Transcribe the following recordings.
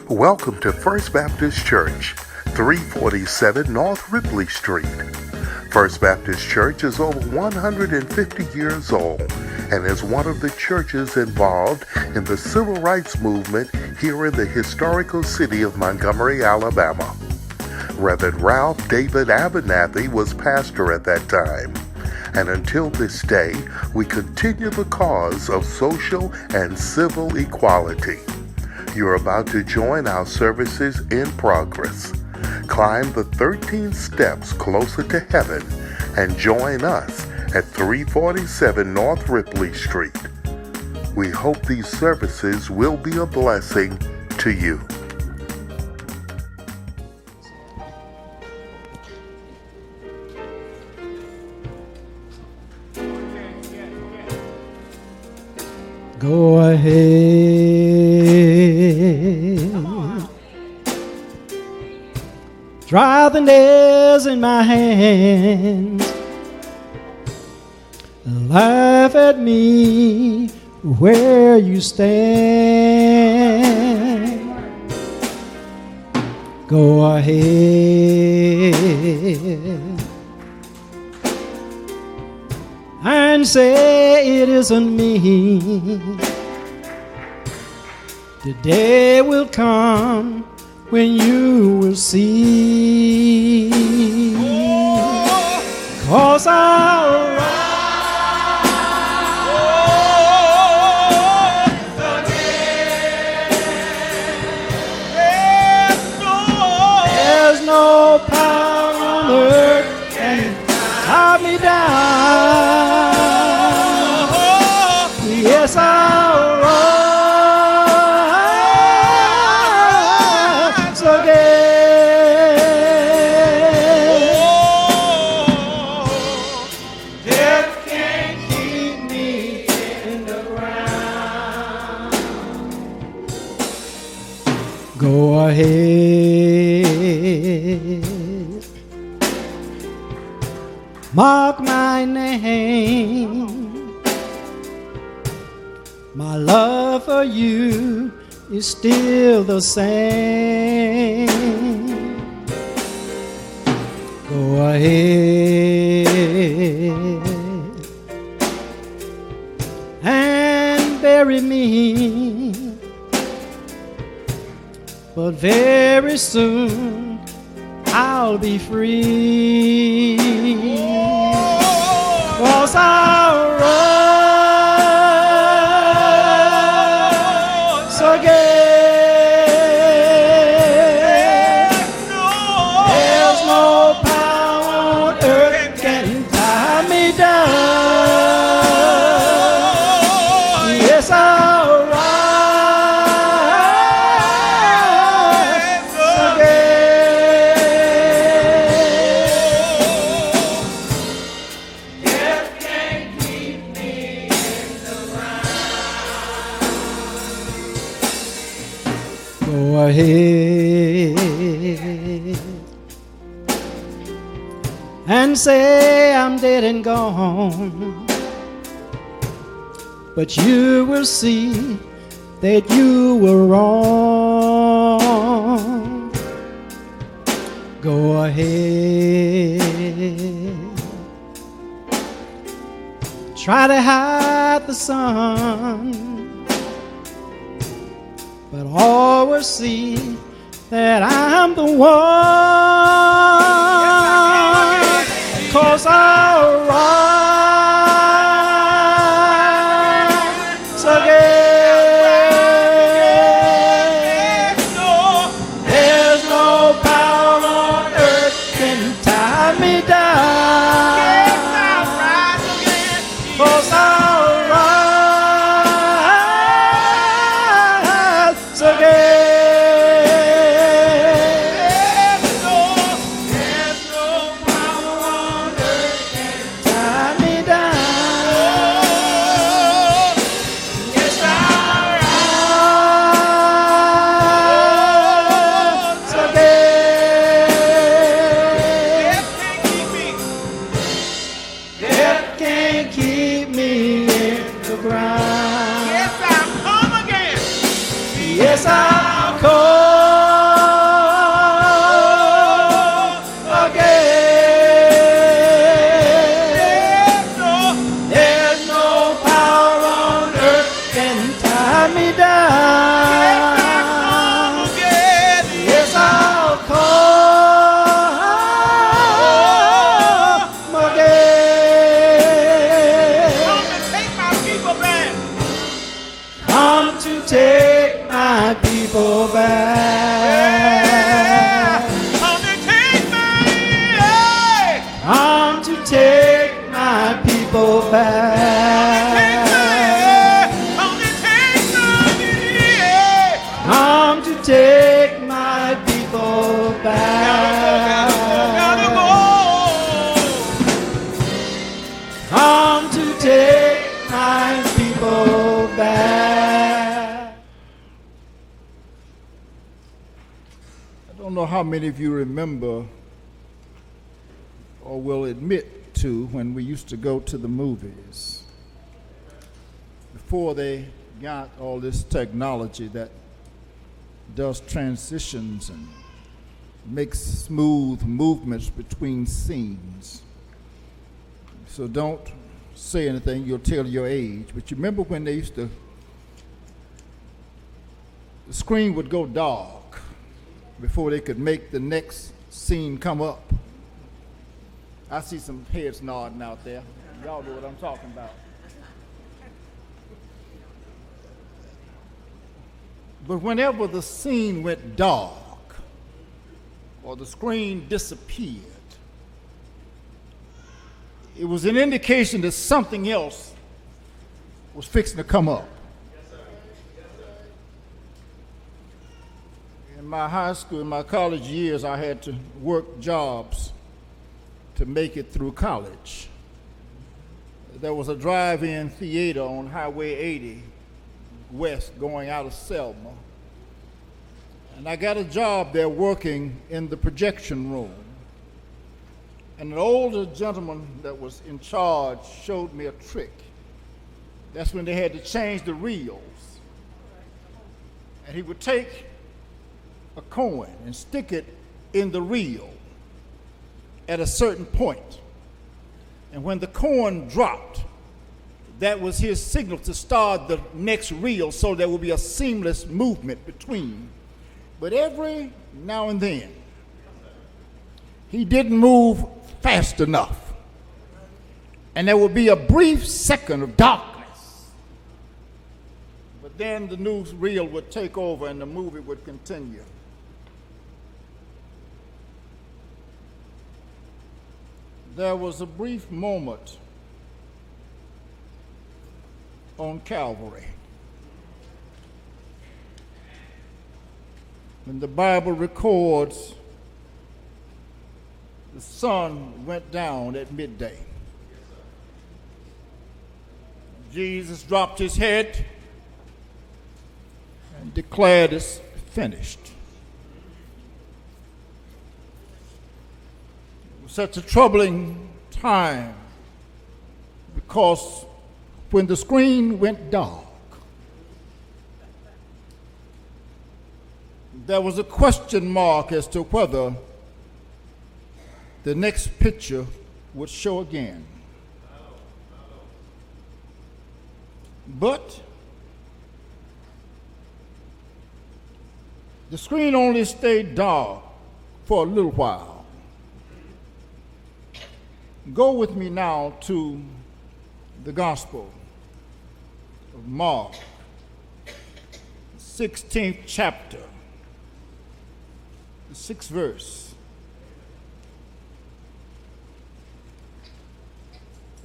Welcome to First Baptist Church, 347 North Ripley Street. First Baptist Church is over 150 years old and is one of the churches involved in the civil rights movement here in the historical city of Montgomery, Alabama. Reverend Ralph David Abernathy was pastor at that time, and until this day, we continue the cause of social and civil equality. You're about to join our services in progress. Climb the 13 steps closer to heaven and join us at 347 North Ripley Street. We hope these services will be a blessing to you. Go ahead, dry the nails in my hands, laugh at me where you stand. Go ahead and say it isn't me. The day will come when you will see. 'Cause I'll rise again. There's no power on earth can tie me down. Yes, I'll rise again. Death can't keep me in the ground. Go ahead, mark my name. My love for you is still the same. Go ahead and bury me, but very soon I'll be free. 'Cause I'll rise again. There's no power on earth can tie me down. Yes, I'll rise again. Death can't keep me in the ground. Go ahead and say I'm dead and gone, but you will see that you were wrong. Go ahead, try to hide the sun, but all will see that I'm the one. 'Cause I'll rise again. There's no power on earth can tie me down. 'Cause I'll rise again. There's people back. Come to take my people back. Come to take my people back. Come to take my people back. I don't know how many of you remember or will admit to when we used to go to the movies before they got all this technology that does transitions and makes smooth movements between scenes. So don't say anything, you'll tell your age. But you remember when they used to, the screen would go dark before they could make the next scene come up. I see some heads nodding out there. Y'all know what I'm talking about. But whenever the scene went dark or the screen disappeared, it was an indication that something else was fixing to come up. In my high school, in my college years, I had to work jobs to make it through college. There was a drive-in theater on Highway 80 West going out of Selma. And I got a job there working in the projection room. And an older gentleman that was in charge showed me a trick. That's when they had to change the reels. And he would take a coin and stick it in the reel at a certain point. And when the coin dropped, that was his signal to start the next reel, so there would be a seamless movement between. But every now and then, he didn't move fast enough. And there would be a brief second of darkness. But then the new reel would take over and the movie would continue. There was a brief moment on Calvary when the Bible records the sun went down at midday. Jesus dropped his head and declared it's finished. It was such a troubling time because when the screen went dark, there was a question mark as to whether the next picture would show again. But the screen only stayed dark for a little while. Go with me now to the Gospel of Mark, 16th chapter, the 6th verse.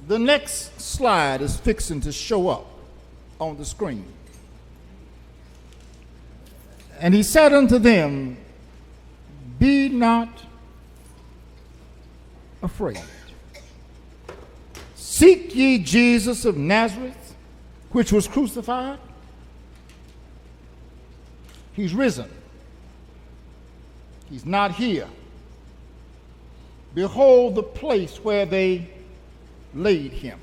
The next slide is fixing to show up on the screen. And he said unto them, be not afraid. Seek ye Jesus of Nazareth, which was crucified. He's risen. He's not here. Behold the place where they laid him.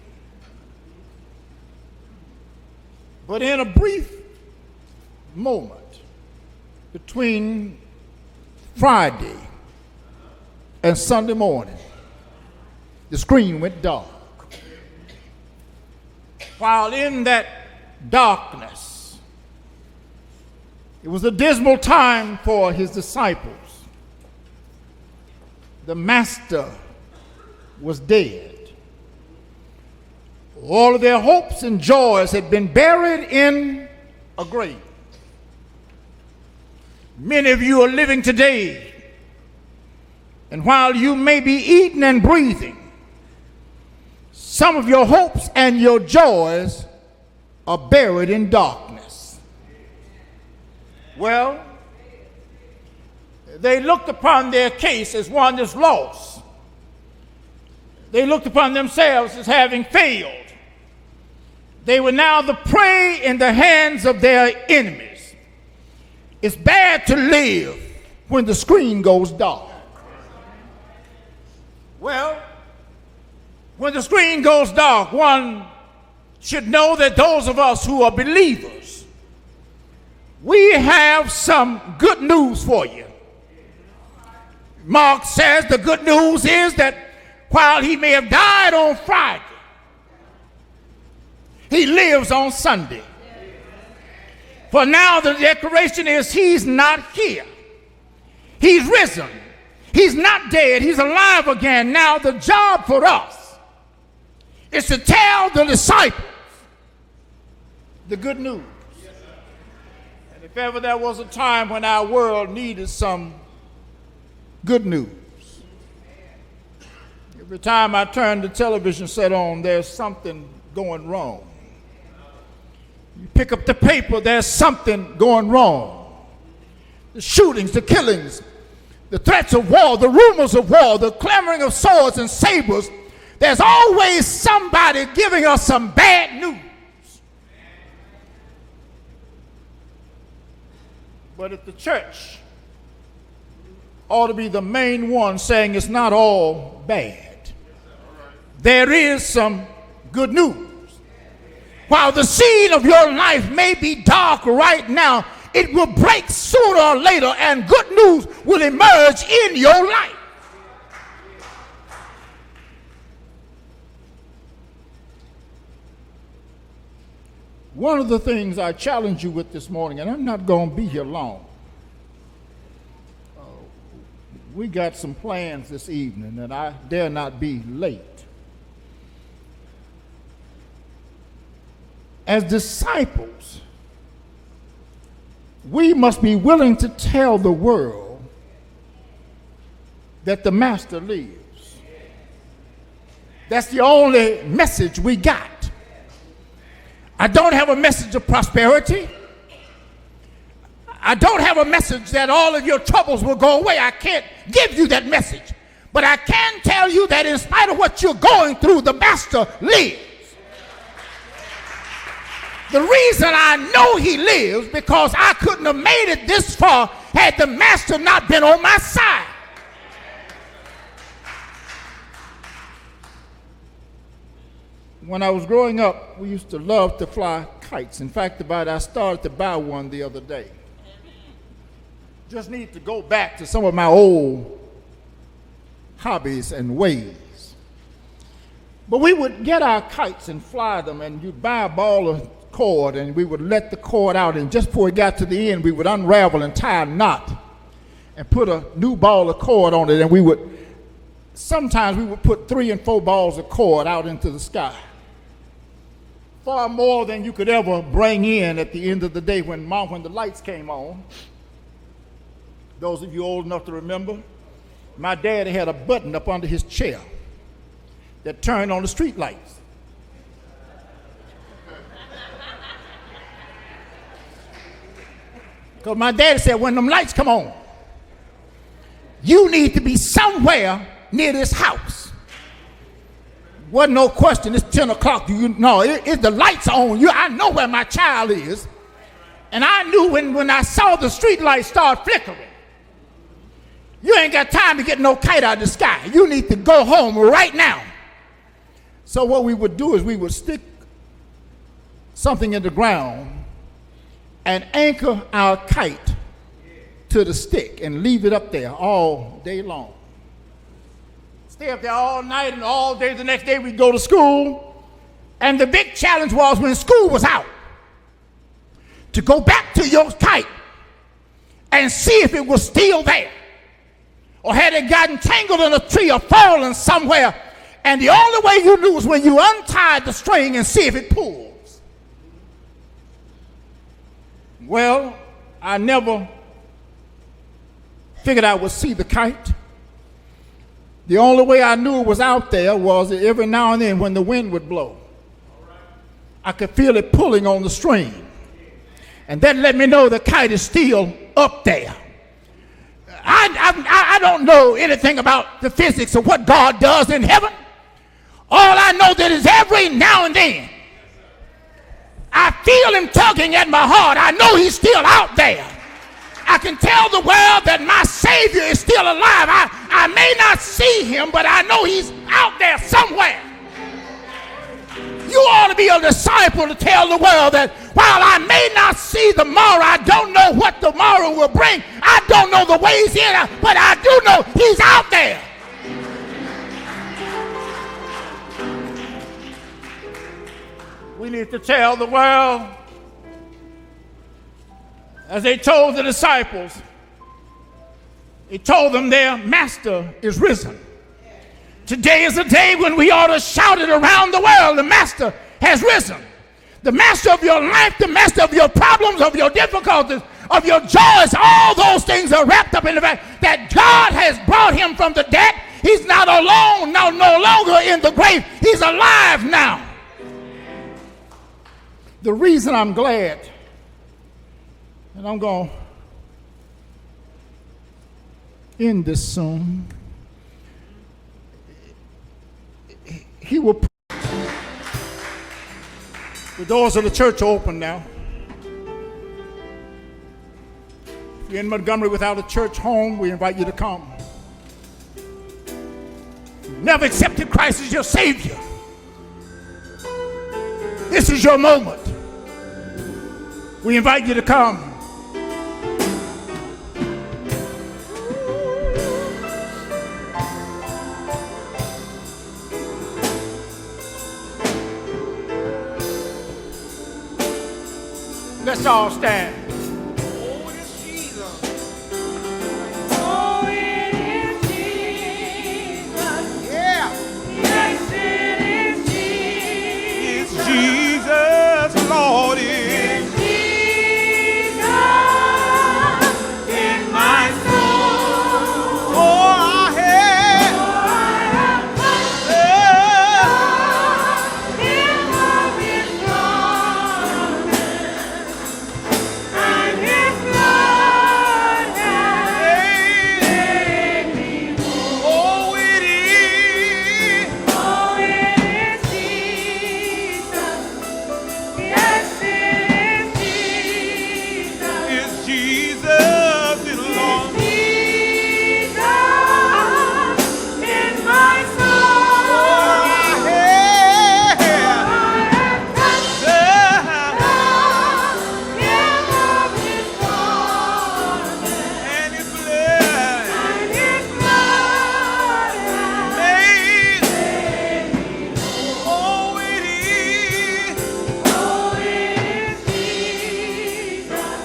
But in a brief moment between Friday and Sunday morning, the screen went dark. While in that darkness, it was a dismal time for his disciples. The master was dead. All of their hopes and joys had been buried in a grave. Many of you are living today, and while you may be eating and breathing, some of your hopes and your joys are buried in darkness. Well, they looked upon their case as one that's lost. They looked upon themselves as having failed. They were now the prey in the hands of their enemies. It's bad to live when the screen goes dark. Well, when the screen goes dark, one should know that those of us who are believers, we have some good news for you. Mark says the good news is that while he may have died on Friday, he lives on Sunday. For now the declaration is he's not here. He's risen. He's not dead. He's alive again. Now the job for us is to tell the disciples the good news. And if ever there was a time when our world needed some good news, every time I turn the television set on, there's something going wrong. You pick up the paper, there's something going wrong. The shootings, the killings, the threats of war, the rumors of war, the clamoring of swords and sabers, there's always somebody giving us some bad news. But if the church ought to be the main one saying it's not all bad, there is some good news. While the scene of your life may be dark right now, it will break sooner or later and good news will emerge in your life. One of the things I challenge you with this morning, and I'm not going to be here long. We got some plans this evening, and I dare not be late. As disciples, we must be willing to tell the world that the Master lives. That's the only message we got. I don't have a message of prosperity. I don't have a message that all of your troubles will go away. I can't give you that message. But I can tell you that in spite of what you're going through, the Master lives. The reason I know he lives because I couldn't have made it this far had the Master not been on my side. When I was growing up, we used to love to fly kites. In fact, I started to buy one the other day. Just need to go back to some of my old hobbies and ways. But we would get our kites and fly them, and you'd buy a ball of cord, and we would let the cord out, and just before we got to the end, we would unravel and tie a knot and put a new ball of cord on it, and sometimes we would put 3 and 4 balls of cord out into the sky. Far more than you could ever bring in at the end of the day when the lights came on. Those of you old enough to remember, my daddy had a button up under his chair that turned on the street lights. Because my daddy said, when them lights come on, you need to be somewhere near this house. Wasn't no question, it's 10 o'clock. If the lights are on, I know where my child is. And I knew when I saw the street lights start flickering, you ain't got time to get no kite out of the sky. You need to go home right now. So what we would do is we would stick something in the ground and anchor our kite to the stick and leave it up there all day long. Stay up there all night and all day. The next day we'd go to school. And the big challenge was when school was out to go back to your kite and see if it was still there. Or had it gotten tangled in a tree or fallen somewhere. And the only way you knew was when you untied the string and see if it pulls. Well, I never Figured I would see the kite. The only way I knew it was out there was every now and then when the wind would blow, I could feel it pulling on the string. And that let me know the kite is still up there. I don't know anything about the physics of what God does in heaven. All I know that is every now and then I feel him tugging at my heart. I know he's still out there. I can tell the world that my Savior is still alive. I may not see him, but I know he's out there somewhere. You ought to be a disciple to tell the world that while I may not see tomorrow, I don't know what tomorrow will bring. I don't know the ways in, but I do know he's out there. We need to tell the world, as they told the disciples, he told them their master is risen. Today is a day when we ought to shout it around the world. The master has risen. The master of your life, the master of your problems, of your difficulties, of your joys, all those things are wrapped up in the fact that God has brought him from the dead. He's not alone, no longer in the grave. He's alive now. The reason I'm glad, and I'm going to end this soon, he will. The doors of the church are open now. If you're in Montgomery without a church home, we invite you to come. You've never accepted Christ as your Savior. This is your moment. We invite you to come. Let's all stand. Oh, it is Jesus. Oh, it is Jesus. Yeah. Yes, it is Jesus. It's Jesus, Lord. It's Jesus in my soul. Oh, I have him of his garment, and his blood has made me whole. Oh, it is. Oh, it is Jesus. Yes, it is Jesus. It's Jesus, it's Lord. Jesus in my soul. Oh, I have touched him of his garment, and his blood has made me. Oh, it is. Oh, it is Jesus.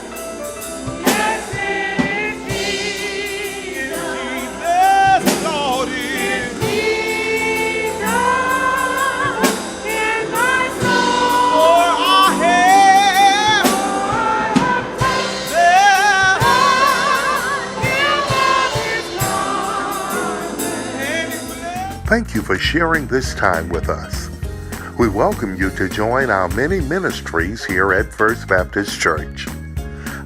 Yes, it is Jesus. Jesus, Lord, it's Jesus in my soul. Oh, I have touched him of his garment, and his blood. Thank you for sharing this time with us. We welcome you to join our many ministries here at First Baptist Church.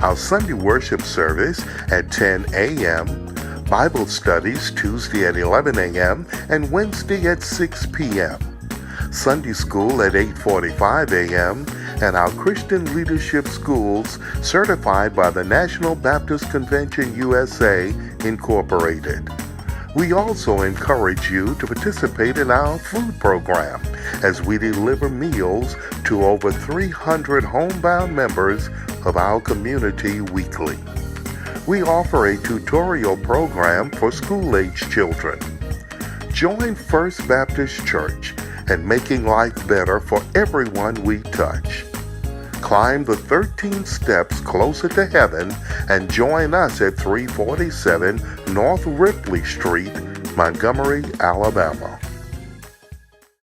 Our Sunday worship service at 10 a.m., Bible studies Tuesday at 11 a.m. and Wednesday at 6 p.m., Sunday school at 8:45 a.m., and our Christian leadership schools certified by the National Baptist Convention USA, Incorporated. We also encourage you to participate in our food program as we deliver meals to over 300 homebound members of our community weekly. We offer a tutorial program for school-age children. Join First Baptist Church in making life better for everyone we touch. Climb the 13 steps closer to heaven and join us at 347 North Ripley Street, Montgomery, Alabama.